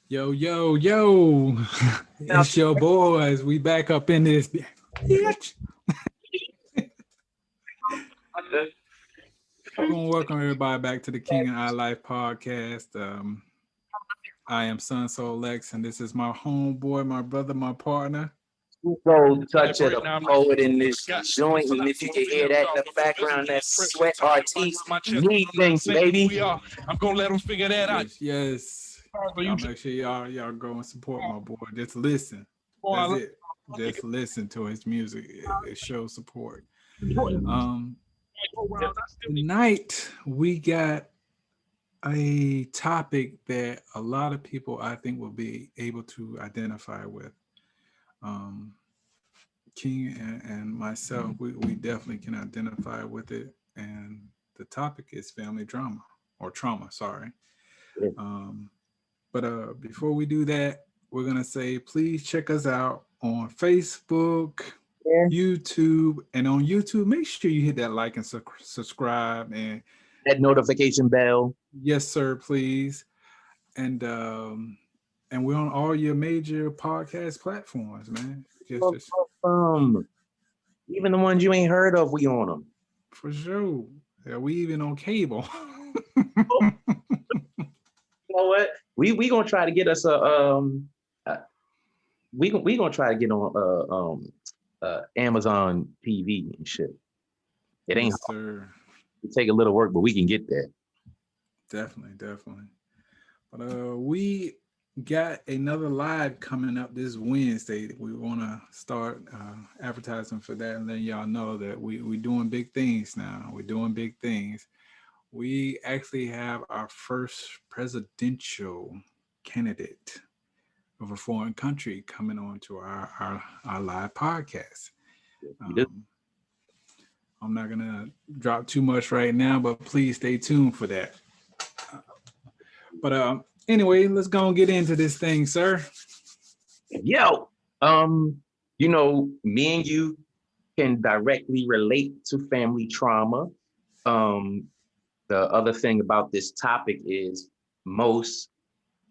Yo, yo, yo. Now, It's your boys. We back up in this bitch. We're gonna welcome everybody back to the King and I Life podcast. I am Sun Soul Lex, and this is my homeboy, my brother, my partner. go Toucha the poet in this joint, and if you can hear that in the background, that's Sweat Artiste. Me things, baby. I'm gonna let them figure that out. Yes, yes. Y'all make sure y'all go and support my boy. Just listen. That's it. Just listen to his music. It shows support. Um, Tonight we got a topic that a lot of people I think will be able to identify with. Um, King and myself, we definitely can identify with it. And the topic is family drama or trauma, sorry. Um, but before we do that, we're going to say please check us out on Facebook, YouTube, and on YouTube, make sure you hit that like and subscribe. And That notification bell. yes, sir, please. And we're on all your major podcast platforms, man. Just Even the ones you ain't heard of, we on them. for sure. Yeah, we even on cable. You know what? We gonna try to get us we gonna try to get on Amazon TV and shit. It ain't Yes, sir. it take a little work, but we can get there. Definitely. But we got another live coming up this Wednesday. We want to start advertising for that and letting y'all know that we doing big things now. We're doing big things. We actually have our first presidential candidate of a foreign country coming on to our live podcast. I'm not going to drop too much right now, but please stay tuned for that. But anyway, let's go and get into this thing, sir. Yo, me and you can directly relate to family trauma. The other thing about this topic is most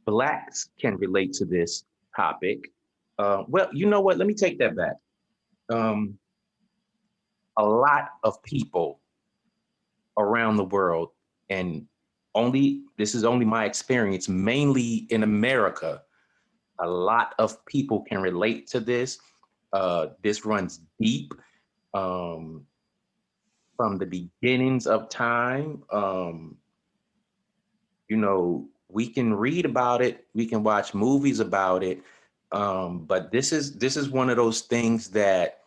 Blacks can relate to this topic. Well, you know what? Let me take that back. A lot of people around the world, and this is only my experience, mainly in America, a lot of people can relate to this. This runs deep from the beginnings of time. We can read about it, we can watch movies about it, but this is one of those things that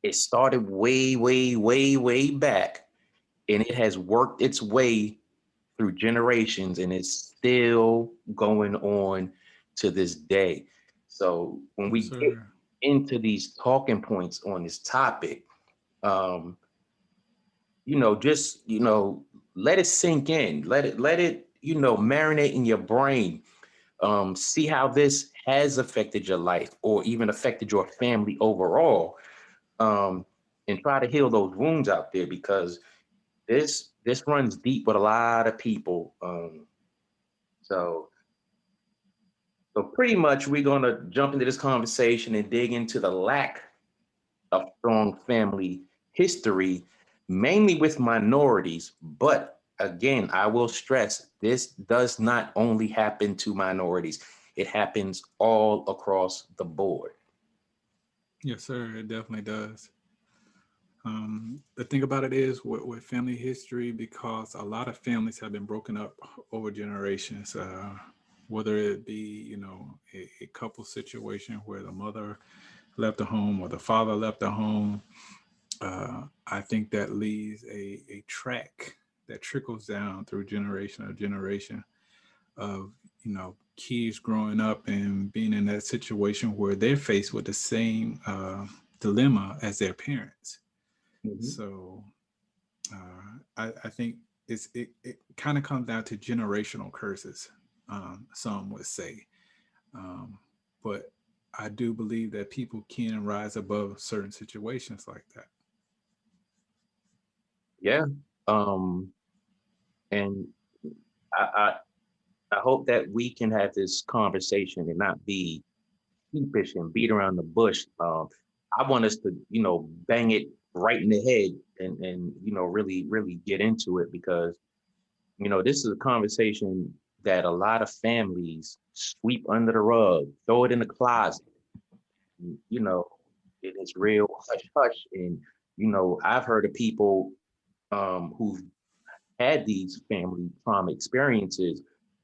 it started way, way, way, way back, and it has worked its way through generations, and it's still going on to this day. So when we get into these talking points on this topic, let it sink in, let it marinate in your brain. See how this has affected your life or even affected your family overall, and try to heal those wounds out there, because this runs deep with a lot of people. So pretty much we're gonna jump into this conversation and dig into the lack of strong family history, mainly with minorities. But again, I will stress, this does not only happen to minorities. It happens all across the board. Yes, sir. It definitely does. The thing about it is with family history, because a lot of families have been broken up over generations, whether it be, a couple situation where the mother left the home or the father left the home. I think that leaves a track that trickles down through generation of generation of, kids growing up and being in that situation where they're faced with the same dilemma as their parents. Mm-hmm. So I think it kind of comes down to generational curses, some would say. But I do believe that people can rise above certain situations like that. Yeah. And I I hope that we can have this conversation and not be sheepish and beat around the bush. I want us to, bang it right in the head and really, really get into it because, this is a conversation that a lot of families sweep under the rug, throw it in the closet. You know, it is real hush hush. And, I've heard of people who've had these family trauma experiences,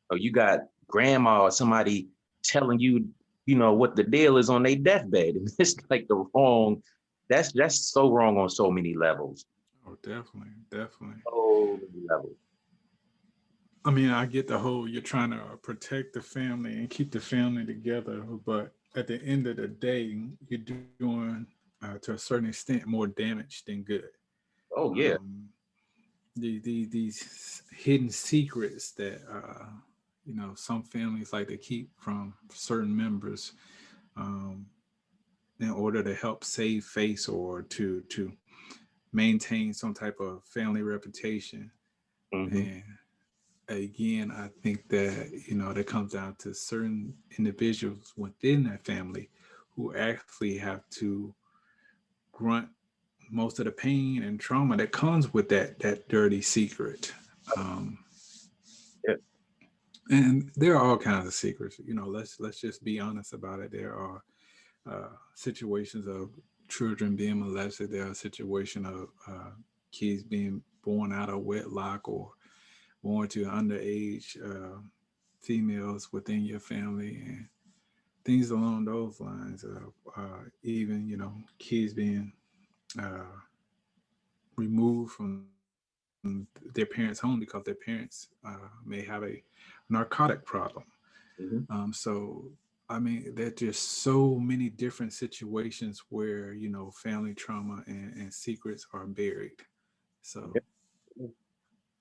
or you got grandma or somebody telling you, what the deal is on their deathbed. And it's like that's so wrong on so many levels. Oh, definitely, definitely. So many levels. I mean, I get the whole you're trying to protect the family and keep the family together, but at the end of the day, you're doing to a certain extent more damage than good. Oh yeah. Um, these hidden secrets that some families like to keep from certain members um, in order to help save face or to maintain some type of family reputation. Hmm. And again, I think that that comes down to certain individuals within that family who actually have to grunt most of the pain and trauma that comes with that dirty secret. Um, Yeah. and there are all kinds of secrets. Let's just be honest about it. There are situations of children being molested. There are situations of kids being born out of wedlock or born to underage females within your family and things along those lines. Even kids being uh, removed from their parents' home because their parents may have a narcotic problem. Hmm. So, I mean, there's just so many different situations where family trauma and secrets are buried. So, Yeah.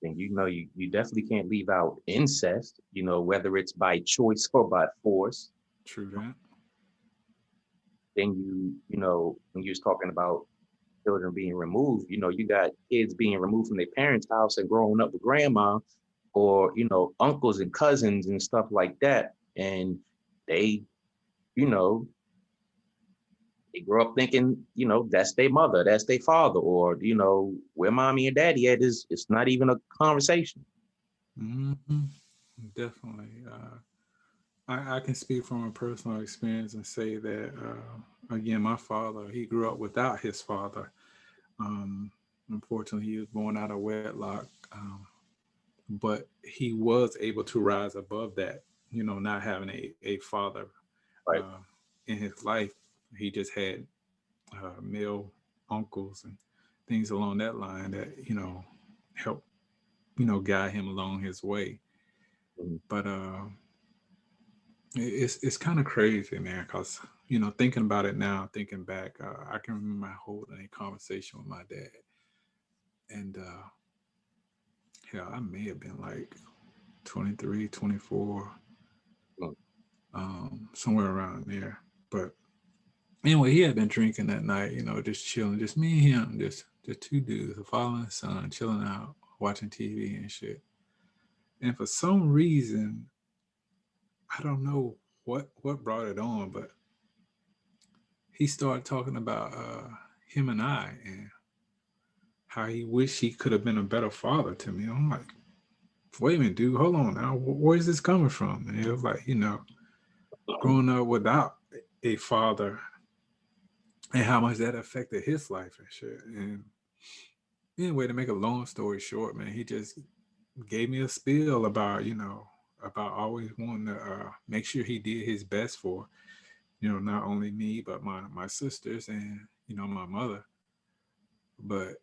And you definitely can't leave out incest, whether it's by choice or by force. true that. Then when you was talking about children being removed, you got kids being removed from their parents' house and growing up with grandma or, uncles and cousins and stuff like that. And they, you know, they grow up thinking, that's their mother, that's their father, or, where mommy and daddy at is it's not even a conversation. Hmm. Definitely. I can speak from a personal experience and say that, again, my father, he grew up without his father. Um, Unfortunately, he was born out of wedlock, but he was able to rise above that, not having a father Right. uh, in his life. He just had male uncles and things along that line that, helped, guide him along his way. Mhm. But it's kind of crazy, man, because thinking about it now, thinking back, I can remember holding a conversation with my dad, and hell, I may have been like 23, 24, Mm. somewhere around there. But anyway, he had been drinking that night, just chilling, just me and him, just two dudes, a father and son, chilling out, watching TV and shit. And for some reason, I don't know what brought it on, but he started talking about him and I and how he wished he could have been a better father to me. I'm like, wait a minute, dude, hold on now. Where's this coming from? And it was like, growing up without a father and how much that affected his life and shit. And anyway, to make a long story short, man, he just gave me a spiel about, about always wanting to make sure he did his best for, not only me, but my sisters and, my mother. But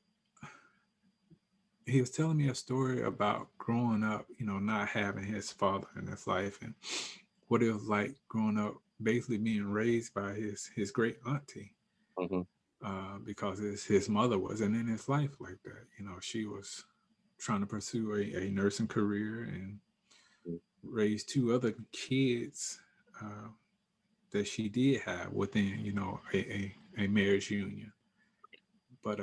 he was telling me a story about growing up, not having his father in his life and what it was like growing up, basically being raised by his great auntie, Hmm. because his mother wasn't in his life like that. She was trying to pursue a nursing career and raise two other kids uh, that she did have within, a marriage union. But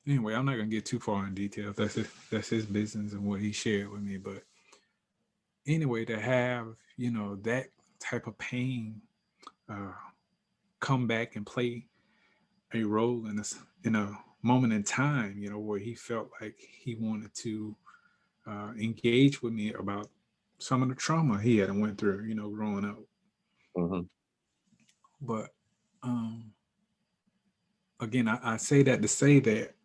anyway, I'm not gonna get too far in details. That's his business and what he shared with me. But anyway, to have, that type of pain uh, come back and play a role in this in a moment in time, where he felt like he wanted to engage with me about some of the trauma he had went through, growing up. Mm-hmm. But again, I say that to say that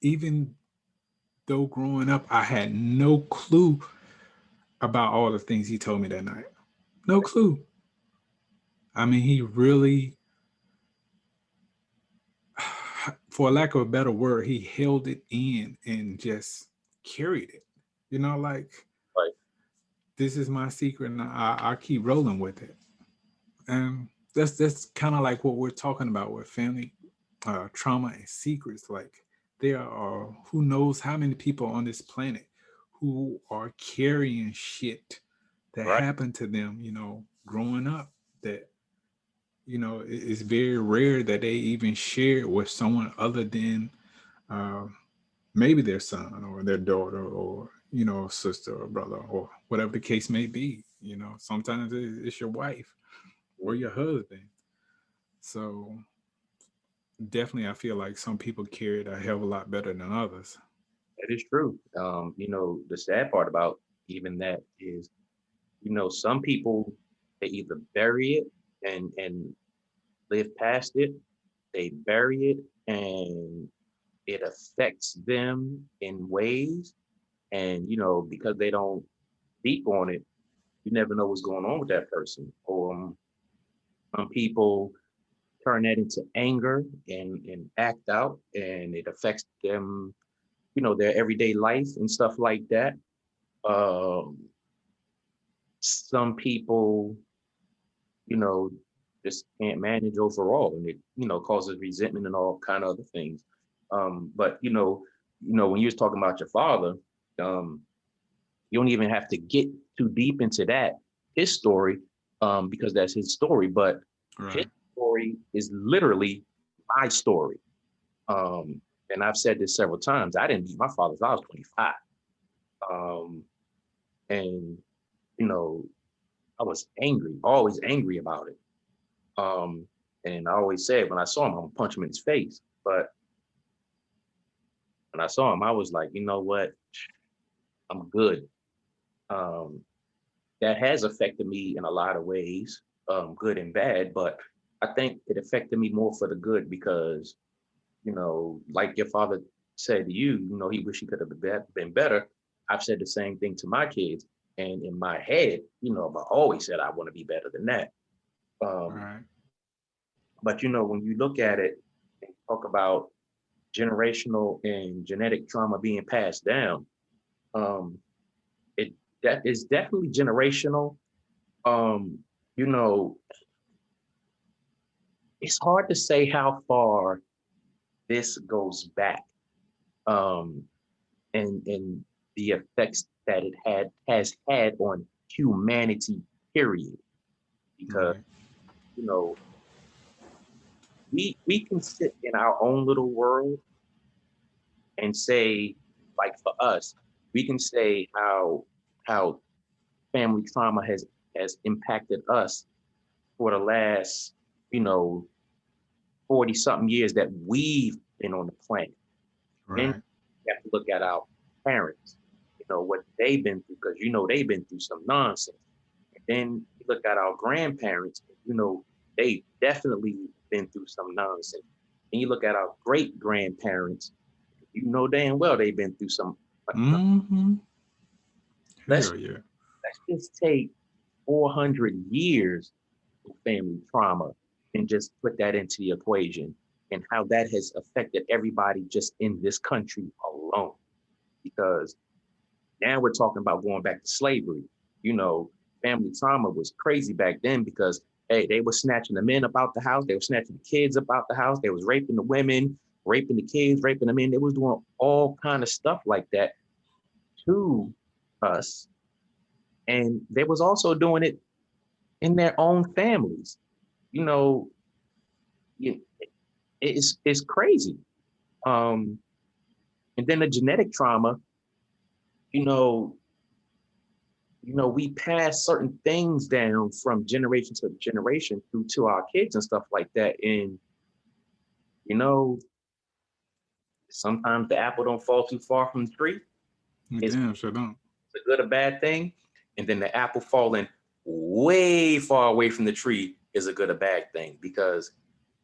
even though growing up, I had no clue about all the things he told me that night. No clue. I mean, he really, for lack of a better word, he held it in and just carried it. Like, Right. this is my secret, and I keep rolling with it. And that's kind of like what we're talking about with family trauma and secrets. Like, there are who knows how many people on this planet who are carrying shit that Right. happened to them, growing up, that it's very rare that they even share it with someone other than uh, maybe their son or their daughter, or sister or brother, or whatever the case may be. Sometimes it's your wife or your husband. So definitely, I feel like some people carry it a hell of a lot better than others. That is true. The sad part about even that is, some people, they either bury it and live past it, they bury it and it affects them in ways. And, because they don't speak on it, you never know what's going on with that person. Or some people turn that into anger and act out, and it affects them, their everyday life and stuff like that. Um, some people, you know, just can't manage overall, and it, causes resentment and all kind of other things. But when you was talking about your father, um, you don't even have to get too deep into that his story, because that's his story. But his Right. story is literally my story. Um, and I've said this several times. I didn't meet my father until I was 25. Um, and you know, I was angry, always angry about it. Um, and I always said when I saw him, I'm gonna punch him in his face. But when I saw him, I was like, you know what? I'm good. Um, that has affected me in a lot of ways, good and bad. But I think it affected me more for the good because, like your father said to you, he wish he could have been better. I've said the same thing to my kids. And in my head, I always said I want to be better than that. Um, Right. but when you look at it and talk about generational and genetic trauma being passed down, um, it that is definitely generational. Um, you know, it's hard to say how far this goes back, um, and the effects that it has had on humanity, period. Because Right. you know, we can sit in our own little world and say, like for us, we can say how family trauma has impacted us for the last, you know, 40 something years that we've been on the planet. Then Right. we have to look at our parents, what they've been through, because they've been through some nonsense. And then you look at our grandparents, they definitely been through some nonsense. And you look at our great grandparents, damn well they've been through some. Mm-hmm. Let's Hell yeah. let's just take 400 years of family trauma and just put that into the equation and how that has affected everybody just in this country alone. Because now we're talking about going back to slavery. You know, family trauma was crazy back then because hey, they were snatching the men about the house, they were snatching the kids about the house, they was raping the women, raping the kids, raping the men. They was doing all kind of stuff like that to us. And they was also doing it in their own families. You know, it's crazy. Um, and then the genetic trauma, you know, we pass certain things down from generation to generation through to our kids and stuff like that. And, you know, sometimes the apple don't fall too far from the tree. It's Damn, sure don't. a good or bad thing. And then the apple falling way far away from the tree is a good or bad thing. Because,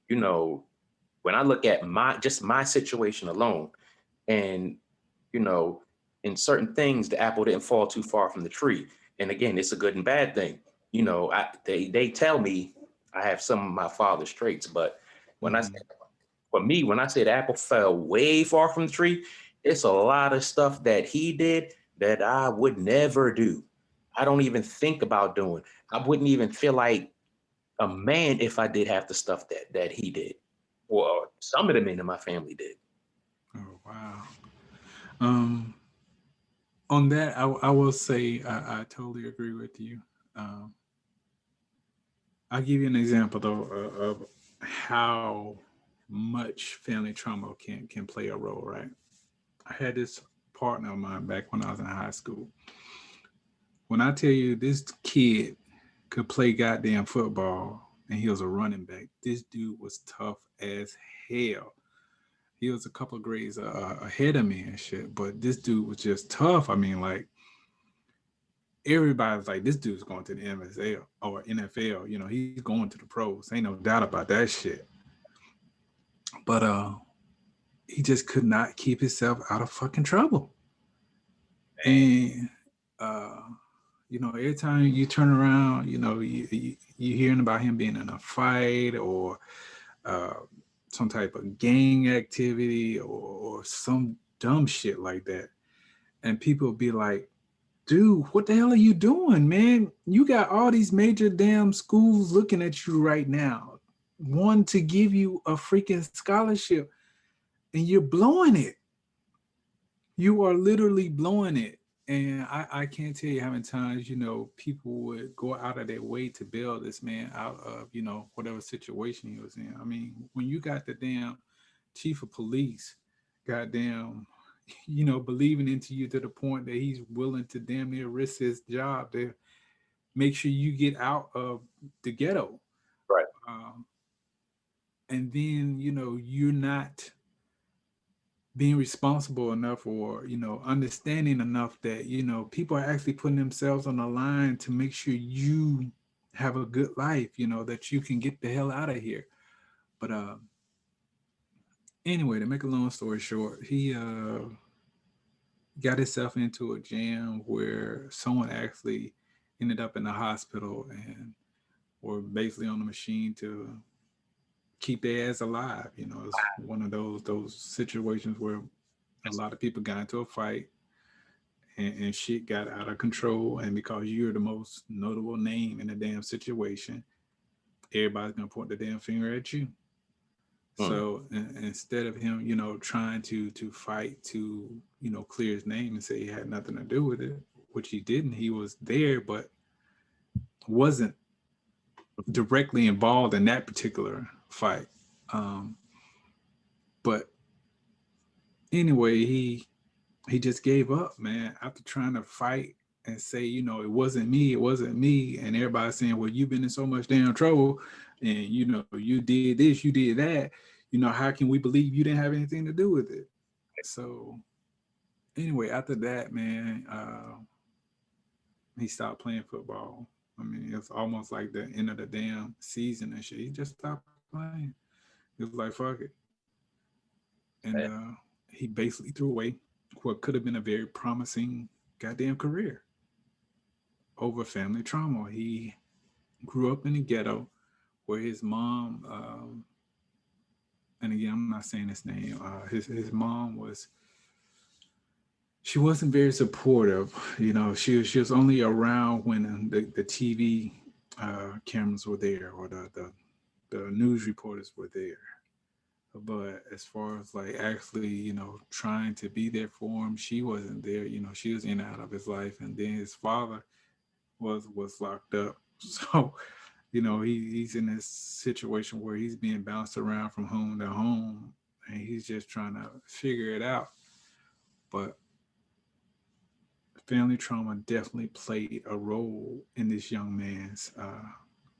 when I look at my situation alone, and, in certain things, the apple didn't fall too far from the tree. And again, it's a good and bad thing. They tell me I have some of my father's traits, but when when I say the apple fell way far from the tree, it's a lot of stuff that he did that I would never do. I don't even think about doing. I wouldn't even feel like a man if I did half the stuff that he did, or some of the men in my family did. Oh wow. Um, on that, I will say I totally agree with you. Um, I'll give you an example though of how much family trauma can play a role. Right. I had this partner of mine back when I was in high school. When I tell you this kid could play goddamn football and he was a running back, this dude was tough as hell. He was a couple of grades ahead of me and shit, but this dude was just tough. I mean, like everybody's like, this dude's going to the MSL or NFL. He's going to the pros. Ain't no doubt about that shit. But he just could not keep himself out of fucking trouble. And every time you turn around, you hearing about him being in a fight or uh, some type of gang activity or some dumb shit like that. And people be like, dude, what the hell are you doing, man? You got all these major damn schools looking at you right now, one to give you a freaking scholarship, and you're blowing it. You are literally blowing it. And I can't tell you how many times, people would go out of their way to bail this man out of, whatever situation he was in. I mean, when you got the damn chief of police, goddamn, believing into you to the point that he's willing to damn near risk his job to make sure you get out of the ghetto. Right. Um, and then, you're not being responsible enough or understanding enough that people are actually putting themselves on the line to make sure you have a good life, that you can get the hell out of here. But anyway, to make a long story short, he got himself into a jam where someone actually ended up in the hospital and were basically on the machine to keep their ass alive. It's one of those situations where a lot of people got into a fight and shit got out of control. And because you're the most notable name in the damn situation, everybody's gonna point the damn finger at you. So instead of him, trying to fight to, clear his name and say he had nothing to do with it, which he didn't. He was there, but wasn't directly involved in that particular fight. But anyway, he just gave up, man, after trying to fight and say, it wasn't me. And everybody's saying, well, you've been in so much damn trouble and, you did this, you did that. How can we believe you didn't have anything to do with it? So anyway, after that, man, he stopped playing football. I mean, it's almost like the end of the damn season and shit. He just stopped playing. He was like, fuck it. And he basically threw away what could have been a very promising goddamn career over family trauma. He grew up in the ghetto where his mom, and again, I'm not saying his name, his mom she wasn't very supportive. She was only around when the TV cameras were there or the news reporters were there. But as far as like actually, trying to be there for him, she wasn't there. She was in and out of his life, and then his father was locked up. So, he's in this situation where he's being bounced around from home to home, and he's just trying to figure it out. But family trauma definitely played a role in this young man's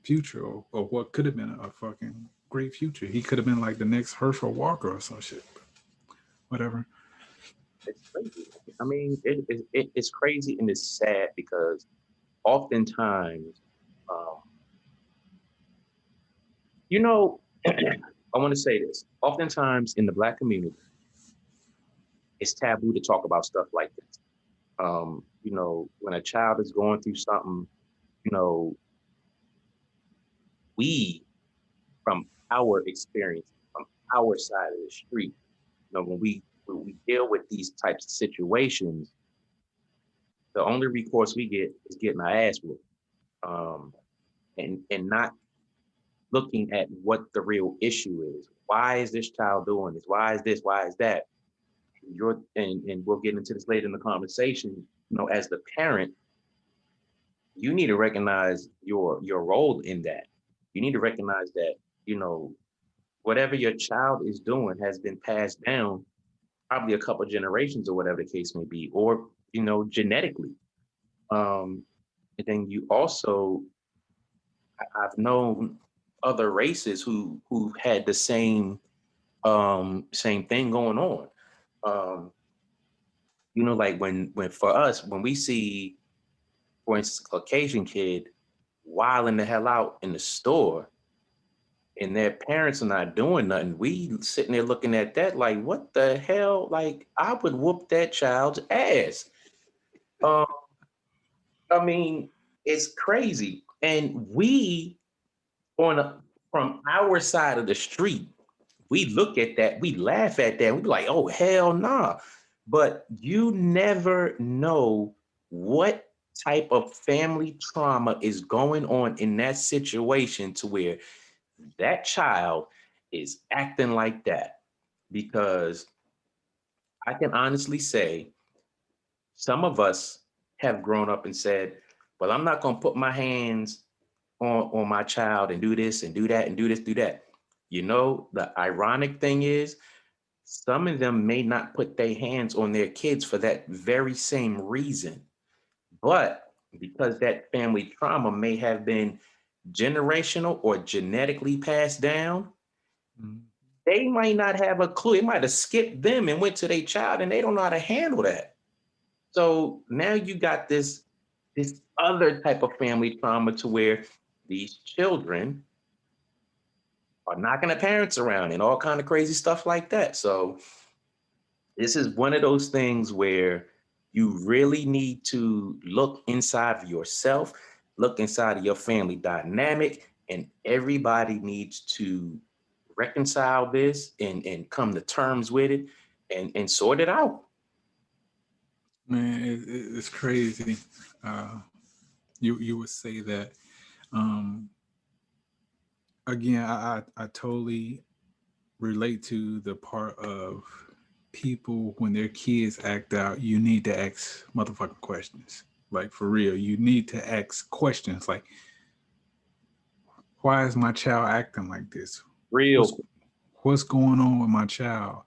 future, or what could have been a fucking great future. He could have been like the next Herschel Walker or some shit. Whatever. It's crazy. I mean, it's crazy and it's sad because oftentimes, um, you know, I want to say this. Oftentimes in the Black community, it's taboo to talk about stuff like this. When a child is going through something, you know, we, from our experience, from our side of the street, when we deal with these types of situations, the only recourse we get is getting our ass whooped, and not looking at what the real issue is. Why is this child doing this? Why is this? Why is that? And we'll get into this later in the conversation. As the parent, you need to recognize your role in that. You need to recognize that you know whatever your child is doing has been passed down probably a couple generations or whatever the case may be, or genetically. Um, and then you also, I've known other races who've had the same thing going on. Um, like when for us, when we see, for instance, a Caucasian kid wilding the hell out in the store and their parents are not doing nothing, we sitting there looking at that like, what the hell? Like, I would whoop that child's ass. Um, I mean, it's crazy. And we on from our side of the street, we look at that, we laugh at that, we be like, oh hell nah. But you never know what type of family trauma is going on in that situation to where that child is acting like that. Because I can honestly say some of us have grown up and said, well, I'm not going to put my hands on my child and do this and do that and do this, do that. The ironic thing is some of them may not put their hands on their kids for that very same reason. But because that family trauma may have been generational or genetically passed down, Mhm. they might not have a clue. It might have skipped them and went to their child and they don't know how to handle that. So now you got this other type of family trauma to where these children are knocking their parents around and all kind of crazy stuff like that. So this is one of those things where you really need to look inside of yourself, look inside of your family dynamic, and everybody needs to reconcile this and come to terms with it and sort it out. Man, it's crazy. Uh, you would say that um, again. I totally relate to the part of people when their kids act out. You need to ask motherfucking questions. Like for real, you need to ask questions. Like, why is my child acting like this? What's Real. what's going on with my child?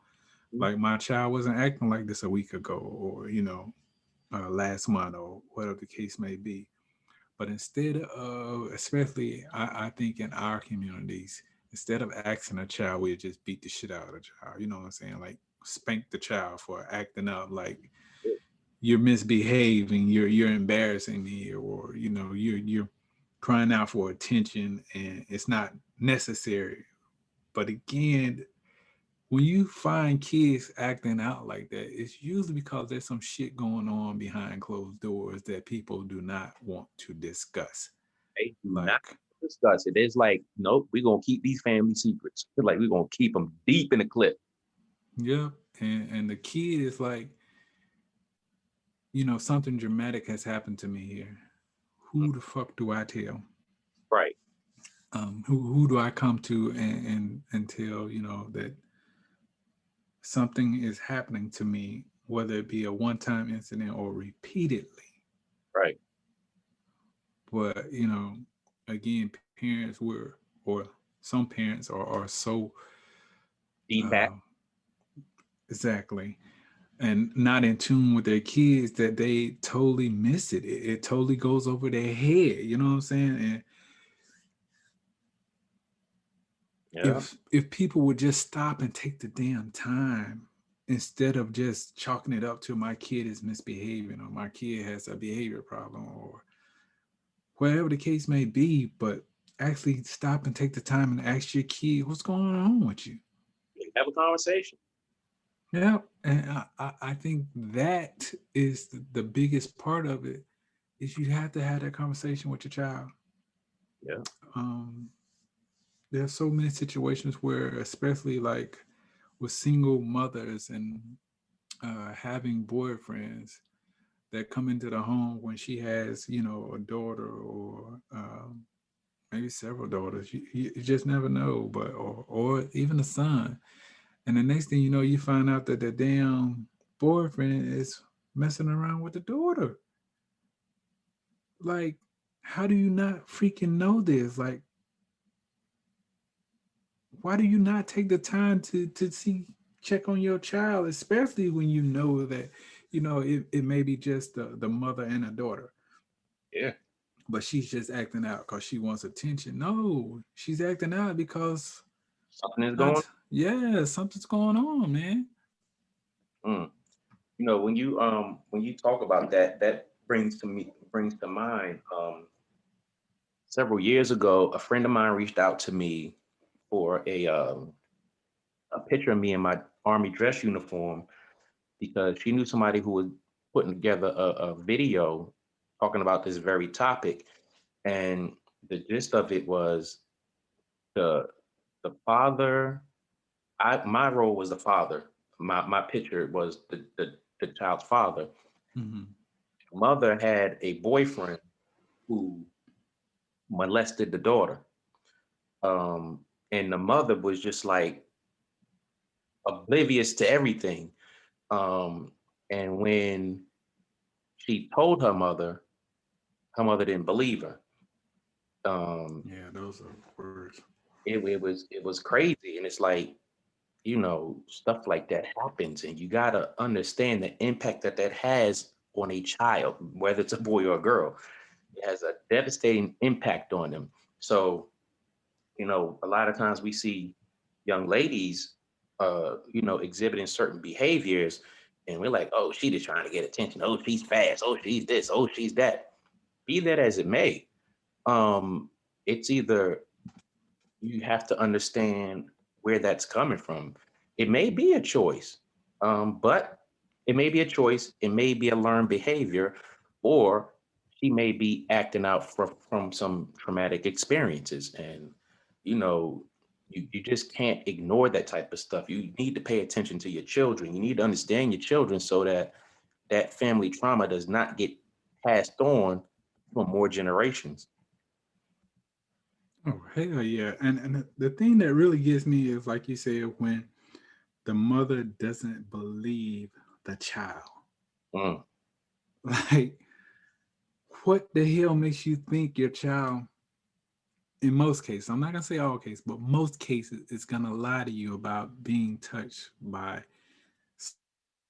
Like my child wasn't acting like this a week ago, or last month, or whatever the case may be. But instead of, especially I think in our communities, instead of asking a child, we just beat the shit out of the child. You know what I'm saying? Like spank the child for acting up, like you're misbehaving, you're embarrassing me, or you're crying out for attention, and it's not necessary. But again, when you find kids acting out like that, it's usually because there's some shit going on behind closed doors that people do not want to discuss. They do not Like, discuss it. It's like, nope, we're gonna keep these family secrets. Like we're gonna keep them deep in the clip. yeah, and the kid is like, something dramatic has happened to me here. Who the fuck do I tell? Right. Who do I come to and tell that something is happening to me, whether it be a one-time incident or repeatedly? Right. But again, parents were, or some parents are so Deep back. exactly, and not in tune with their kids, that they totally miss it. It totally goes over their head. You know what I'm saying? And Yeah. if people would just stop and take the damn time instead of just chalking it up to my kid is misbehaving or my kid has a behavior problem or whatever the case may be, but actually stop and take the time and ask your kid what's going on with you. Have a conversation. Yeah, and I think that is the biggest part of it is you have to have that conversation with your child. Yeah. Um, there are so many situations where, especially like with single mothers and having boyfriends that come into the home when she has, you know, a daughter or maybe several daughters. You just never know, but or even a son. And the next thing you know, you find out that the damn boyfriend is messing around with the daughter. Like, how do you not freaking know this? Like, why do you not take the time to see check on your child, especially when you know that, you know, it may be just the mother and a daughter, Yeah. but she's just acting out because she wants attention. No, she's acting out because Something is going. not, yeah, something's going on, man. Mm. When you talk about that, that brings to mind several years ago, a friend of mine reached out to me for a picture of me in my army dress uniform because she knew somebody who was putting together a video talking about this very topic. And the gist of it was the the father. My role was the father. My picture was the child's father. Hmm. Mother had a boyfriend who molested the daughter. And the mother was just like oblivious to everything. Um, and when she told her mother didn't believe her. Um, Yeah, those are words. it was crazy, and it's like, stuff like that happens, and you gotta understand the impact that that has on a child, whether it's a boy or a girl. It has a devastating impact on them. So, a lot of times we see young ladies, exhibiting certain behaviors, and we're like, oh, she just trying to get attention. Oh, she's fast. Oh, she's this. Oh, she's that. Be that as it may, um, it's either you have to understand where that's coming from. It may be a choice, but it may be a choice. It may be a learned behavior, or she may be acting out from some traumatic experiences. And, you know, you just can't ignore that type of stuff. You need to pay attention to your children. You need to understand your children so that that family trauma does not get passed on for more generations. Oh hell yeah! And the thing that really gets me is like you said when the mother doesn't believe the child. Mm, Like, what the hell makes you think your child? In most cases, I'm not gonna say all cases, but most cases, is gonna lie to you about being touched by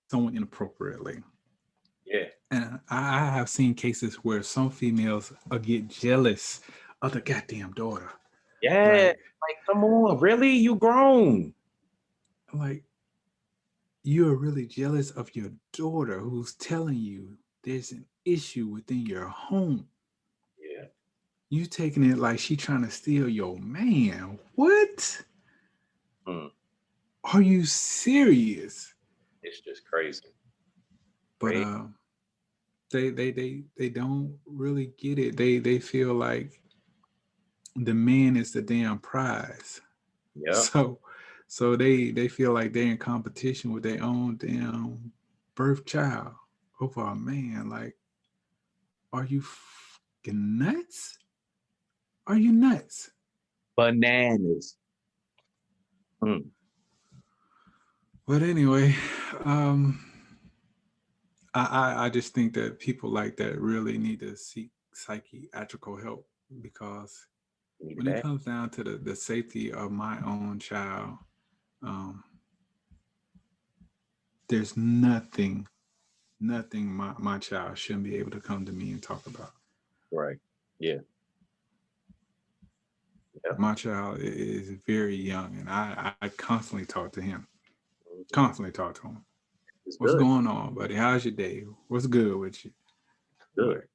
someone inappropriately. yeah. And I have seen cases where some females get jealous of the goddamn daughter. Yeah. Like, Like, come on, really? You grown. like you're really jealous of your daughter who's telling you there's an issue within your home. Yeah. You taking it like she trying to steal your man. What? Mm, Are you serious? it's just crazy. But Crazy. they don't really get it. They feel like the man is the damn prize. Yep. So they feel like they're in competition with their own damn birth child over a man. Like, are you fucking nuts? Are you nuts? Bananas. Mm, But anyway, um, I just think that people like that really need to seek psychiatrical help because need when it that. comes down to the safety of my own child, um, there's nothing my child shouldn't be able to come to me and talk about. Right. Yeah. Yeah. My child is very young, and I constantly talk to him. Mhm. Constantly talk to him. It's What's good. going on, buddy? How's your day? What's good with you? Good. Like,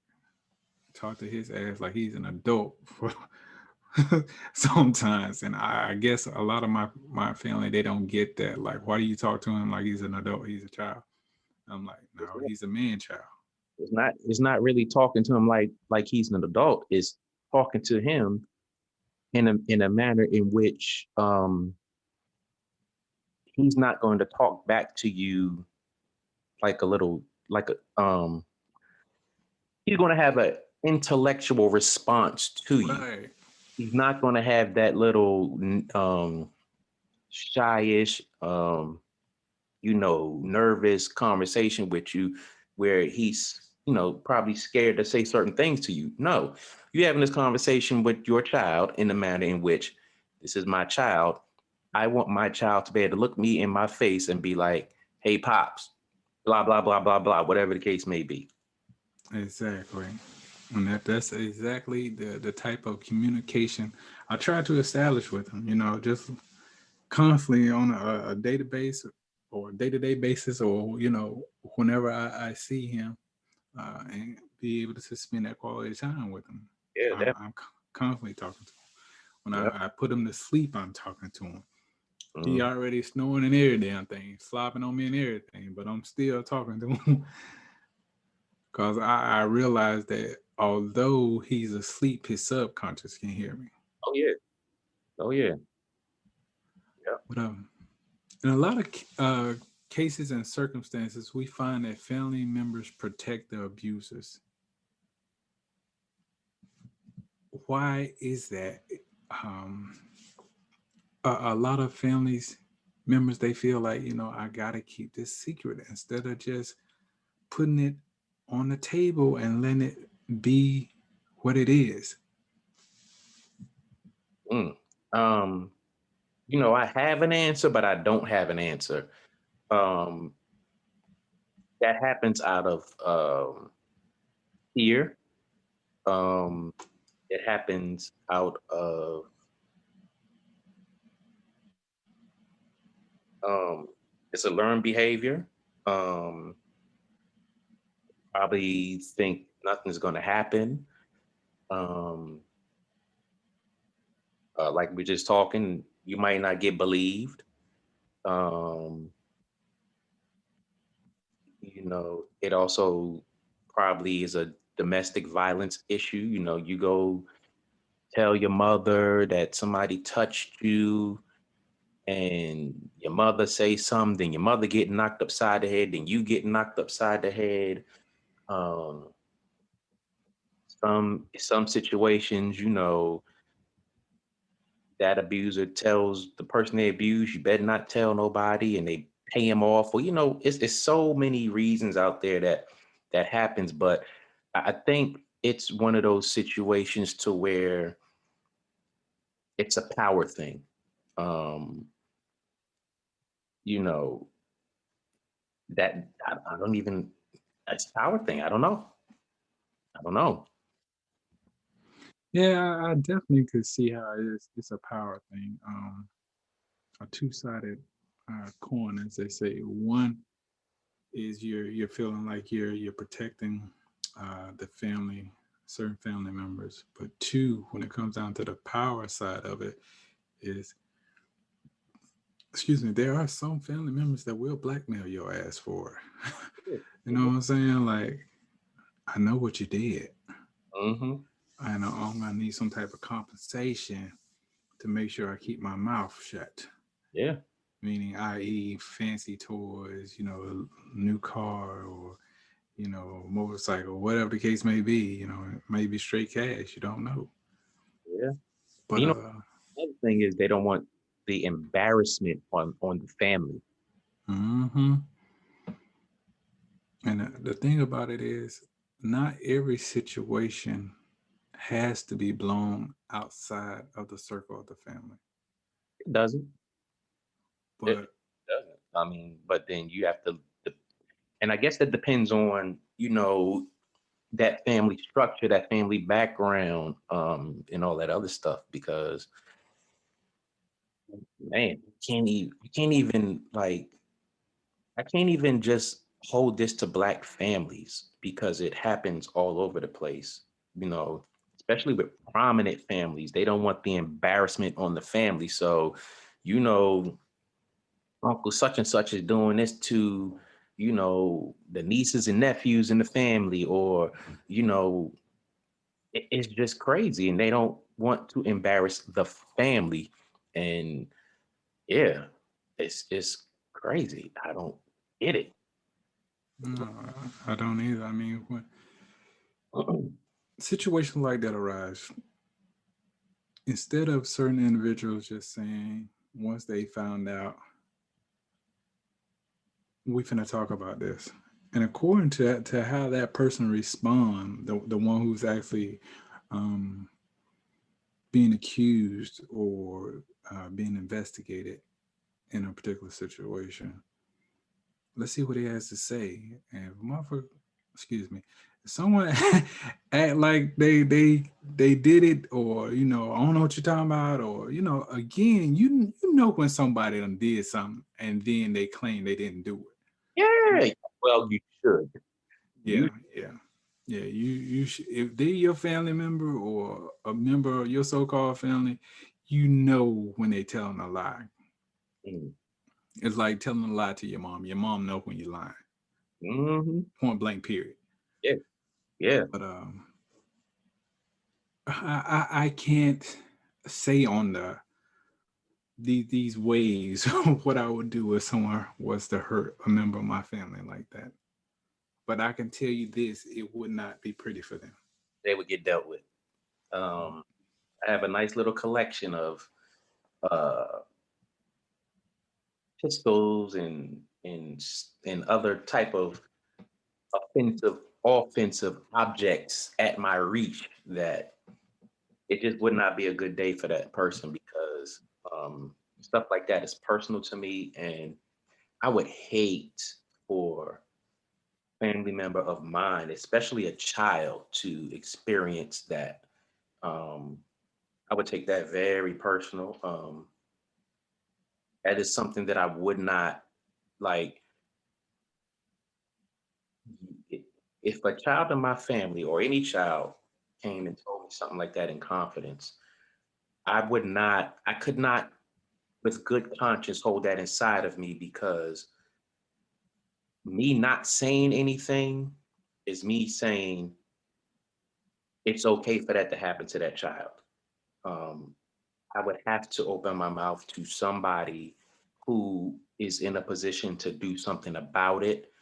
talk to his ass like he's an adult sometimes. And I guess a lot of my family, they don't get that. Like, why do you talk to him like he's an adult? He's a child. I'm like, no, It's not, he's a man child. it's not really talking to him like he's an adult. It's talking to him in a manner in which he's not going to talk back to you like a little like a he's going to have an intellectual response to you. Right. He's not going to have that little shyish nervous conversation with you where he's probably scared to say certain things to you. No, you're having this conversation with your child in the manner in which this is my child. I want my child to be able to look me in my face and be like, hey pops, blah blah blah blah blah, whatever the case may be. Exactly. And that's exactly the type of communication I try to establish with him, just constantly on a database or day-to-day basis, or whenever I see him, and be able to spend that quality time with him. Yeah, that. I'm constantly talking to him. When Yep. I put him to sleep, I'm talking to him. He Mm, already snoring and every damn thing, slopping on me and everything, but I'm still talking to him because I realize that although he's asleep, his subconscious can hear me. oh yeah. Oh yeah. Yep. But in a lot of cases and circumstances, we find that family members protect the abusers. Why is that? Um, a lot of families members, they feel like, I gotta keep this secret instead of just putting it on the table and letting it be what it is. Mm. Um, I have an answer, but I don't have an answer. Um, that happens out of fear. Um, it happens out of um, it's a learned behavior. Um, Probably think nothing's going to happen. Um, like we're just talking, you might not get believed. Um, it also probably is a domestic violence issue. You go tell your mother that somebody touched you and your mother say something, then your mother get knocked upside the head, then you get knocked upside the head. Um, some situations, that abuser tells the person they abuse, you better not tell nobody, and they pay him off. Well, it's so many reasons out there that happens, but I think it's one of those situations to where it's a power thing. Um, you know, that I don't even it's a power thing. I don't know. I don't know. Yeah, I definitely could see how it's a power thing. A two-sided coin, as they say. One is you're feeling like you're protecting the family, certain family members. But two, when it comes down to the power side of it, is, excuse me, there are some family members that will blackmail your ass for it. You know what I'm saying? Like, I know what you did. Mm-hmm. I know I'm gonna need some type of compensation to make sure I keep my mouth shut. Yeah. Meaning, i.e., fancy toys, new car, or motorcycle, whatever the case may be. It may be straight cash. You don't know. Yeah. But You know, another thing is they don't want the embarrassment on the family. hmm and the thing about it is, not every situation has to be blown outside of the circle of the family. It doesn't. It But doesn't. I mean, but then you have to, and I guess that depends on, that family structure, that family background, and all that other stuff. Because man, you can't even like, I can't even just hold this to Black families because it happens all over the place, especially with prominent families. They don't want the embarrassment on the family. So, you know, Uncle such and such is doing this to, the nieces and nephews in the family, or, it's just crazy. And they don't want to embarrass the family. And yeah, it's crazy. I don't get it. No, I don't either. I mean, when situations like that arise, instead of certain individuals just saying, once they found out, we finna talk about this. And according to that, to how that person respond, the one who's actually um, being accused or being investigated in a particular situation, let's see what he has to say. And if motherfucker, excuse me, if someone act like they did it, or I don't know what you're talking about, or again, you know when somebody done did something and then they claim they didn't do it. Yeah. Well, you should. Yeah, You yeah, yeah. You should, if they're your family member or a member of your so-called family, you know when they telling a lie. mm, It's like telling a lie to your mom. Your mom know when you're lying. mhm. Point blank. Period. Yeah. Yeah. But I can't say on these ways what I would do if someone was to hurt a member of my family like that. But I can tell you this: it would not be pretty for them. They would get dealt with. I have a nice little collection of uh pistols and other type of offensive objects at my reach, that it just would not be a good day for that person, because stuff like that is personal to me. And I would hate for family member of mine, especially a child, to experience that. um, I would take that very personal. That is something that I would not like. If a child in my family or any child came and told me something like that in confidence, I could not, with good conscience, hold that inside of me, because me not saying anything is me saying it's okay for that to happen to that child. Um, I would have to open my mouth to somebody who is in a position to do something about it.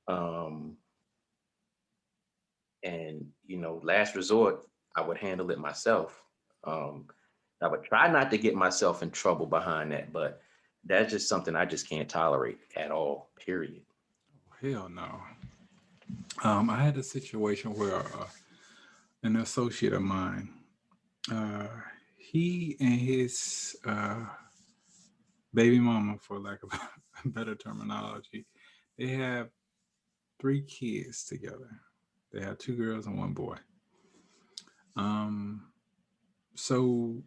Um, and last resort, I would handle it myself. um, I would try not to get myself in trouble behind that, but that's just something I just can't tolerate at all, period. Hell no. I had a situation where an associate of mine, uh, he and his baby mama, for lack of better terminology, they have 3 kids together. They have 2 girls and 1 boy. Um, so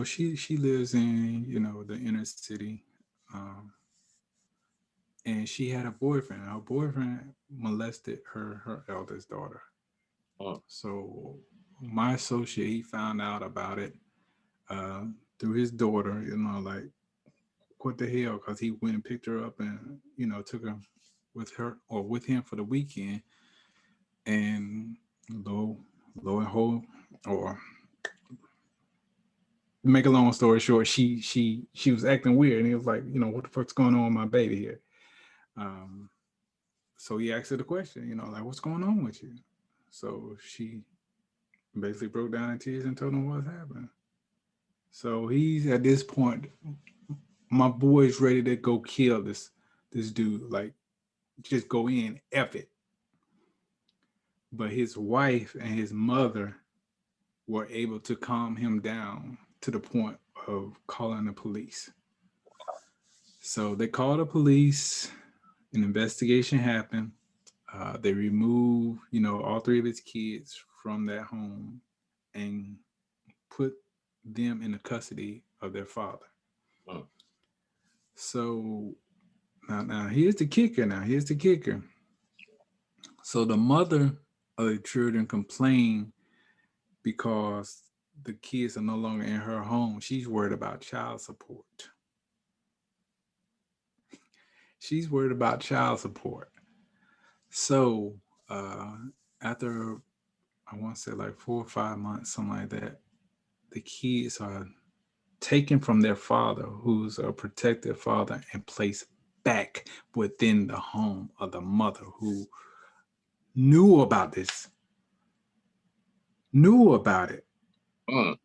she lives in the inner city, um, and she had a boyfriend. Her boyfriend molested her eldest daughter. Mm. So my associate, he found out about it uh, through his daughter. Like what the hell? Because he went and picked her up and took her with her or with him for the weekend, and lo and behold, or make a long story short, she was acting weird, and he was like, what the fuck's going on with my baby here? Um, so he asked her the question, like, what's going on with you? So she basically broke down in tears and told him what's happening. So he's at this point, my boy's ready to go kill this dude, like just go in, F it. But his wife and his mother were able to calm him down to the point of calling the police. So they called the police. An investigation happened. They removed, all three of his kids from that home and put them in the custody of their father. Mm. So now here's the kicker. So the mother of the children complained because the kids are no longer in her home. She's worried about child support. She's worried about child support. So uh, after I want to say like 4 or 5 months, something like that, the kids are taken from their father, who's a protective father, and placed back within the home of the mother who knew about this, knew about it, Mm.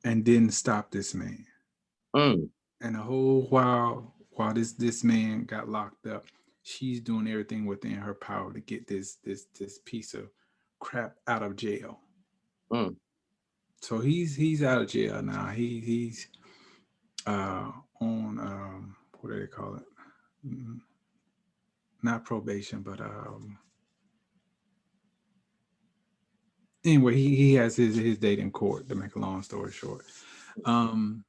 and didn't stop this man. Mm. And the whole while this man got locked up, she's doing everything within her power to get this piece of crap out of jail. Mm. So he's out of jail now. He's on what do they call it? Mm, Not probation, but anyway, he has his date in court. To make a long story short, um,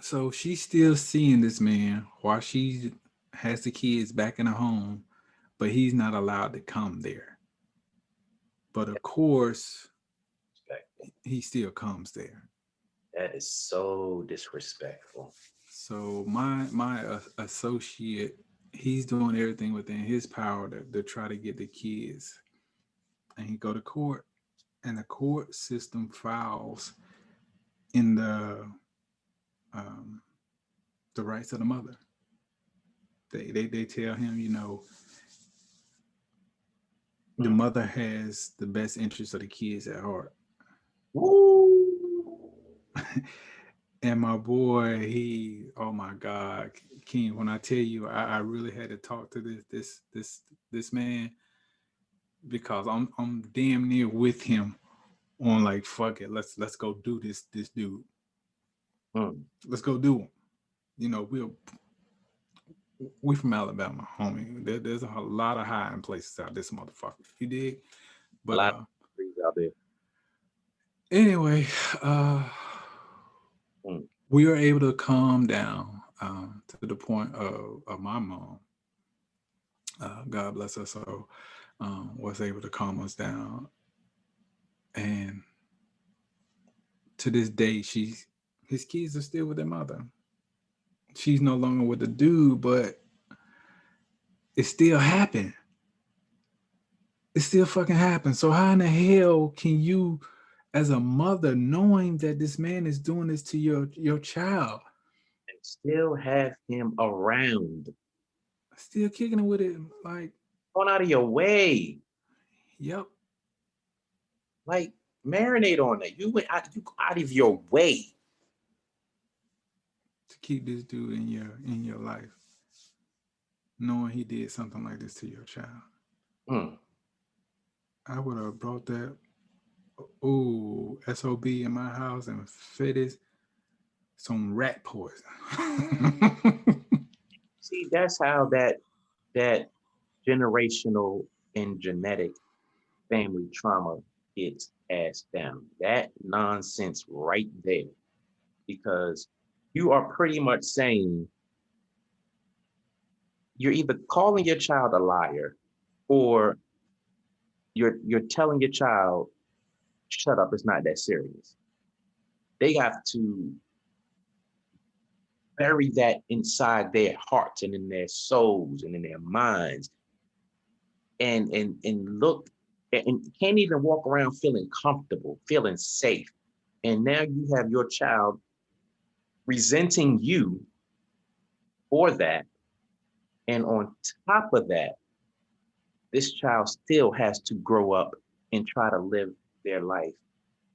so she's still seeing this man while she has the kids back in the home, but he's not allowed to come there. But of course, Disrespectful. he still comes there. That is so disrespectful. So my associate, he's doing everything within his power to try to get the kids, and he go to court, and the court system files in um, the rights of the mother. They tell him, the Mm. mother has the best interest of the kids at heart. Woo. And my boy, oh my God, King, when I tell you, I really had to talk to this man because I'm damn near with him on like, fuck it, let's go do this dude. Mm. Let's go do him. We from Alabama, homie. There's a lot of hiding places out this motherfucker. You dig? A But lot of trees out there. anyway, Mm. we were able to calm down to the point of my mom. God bless her soul. Was able to calm us down, and to this day, his kids are still with their mother. She's no longer with the dude, but it still happened. It still fucking happened. So how in the hell can you, as a mother, knowing that this man is doing this to your child, And still have him around. still kicking it with it? Like, Going out of your way. yep, Like, marinate on it. You go out of your way. to keep this dude in your life, knowing he did something like this to your child. Mm. I would have brought that SOB in my house and fed it some rat poison. See, that's how that generational and genetic family trauma gets passed down. That nonsense right there. Because you are pretty much saying you're either calling your child a liar or you're telling your child, shut up, it's not that serious. They have to bury that inside their hearts and in their souls and in their minds and look and can't even walk around feeling comfortable, feeling safe. And now you have your child resenting you for that. And on top of that, this child still has to grow up and try to live their life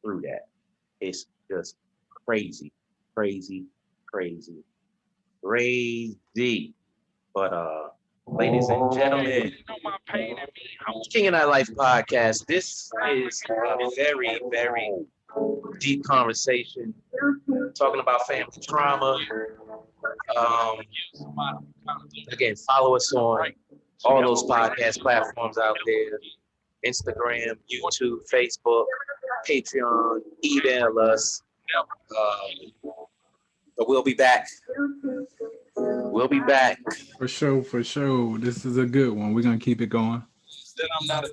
through that. It's just crazy, crazy, crazy, crazy. But ladies and gentlemen, King of That Life podcast. This is a very, very deep conversation talking about family trauma, Again, follow us on all those podcast platforms out there: Instagram, YouTube, Facebook, Patreon. Email us. But we'll be back. We'll be back. For sure, for sure. This is a good one. We're gonna keep it going. That I'm not a